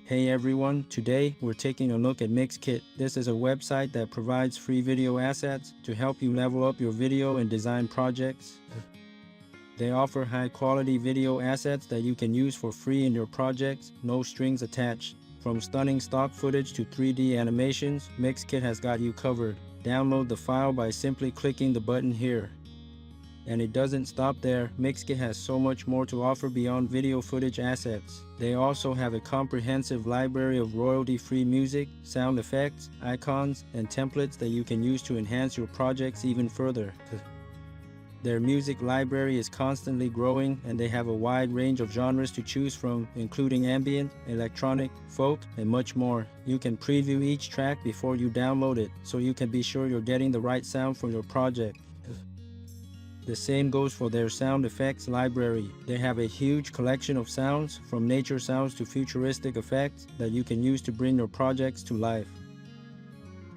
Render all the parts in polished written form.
Hey everyone, today we're taking a look at MixKit. This is a website that provides free video assets to help you level up your video and design projects. They offer high quality video assets that you can use for free in your projects, no strings attached. From stunning stock footage to 3D animations, MixKit has got you covered. Download the file by simply clicking the button here. And it doesn't stop there. MixKit has so much more to offer beyond video footage assets. They also have a comprehensive library of royalty-free music, sound effects, icons, and templates that you can use to enhance your projects even further. Their music library is constantly growing, and they have a wide range of genres to choose from, including ambient, electronic, folk, and much more. You can preview each track before you download it, so you can be sure you're getting the right sound for your project. The same goes for their sound effects library. They have a huge collection of sounds, from nature sounds to futuristic effects, that you can use to bring your projects to life.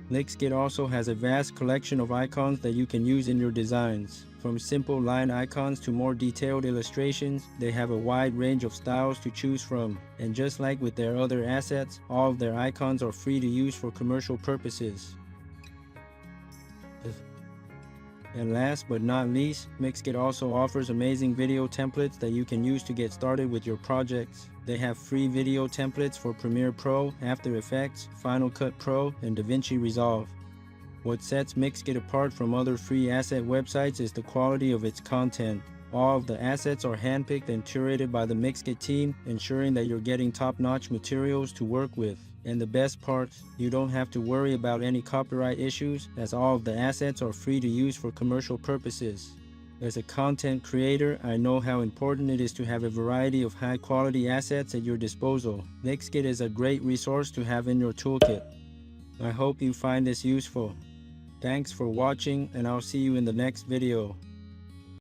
MixKit also has a vast collection of icons that you can use in your designs. From simple line icons to more detailed illustrations, they have a wide range of styles to choose from. And just like with their other assets, all of their icons are free to use for commercial purposes. And last but not least, MixKit also offers amazing video templates that you can use to get started with your projects. They have free video templates for Premiere Pro, After Effects, Final Cut Pro, and DaVinci Resolve. What sets MixKit apart from other free asset websites is the quality of its content. All of the assets are handpicked and curated by the MixKit team, ensuring that you're getting top-notch materials to work with. And the best part, you don't have to worry about any copyright issues, as all of the assets are free to use for commercial purposes. As a content creator, I know how important it is to have a variety of high-quality assets at your disposal. MixKit is a great resource to have in your toolkit. I hope you find this useful. Thanks for watching, and I'll see you in the next video.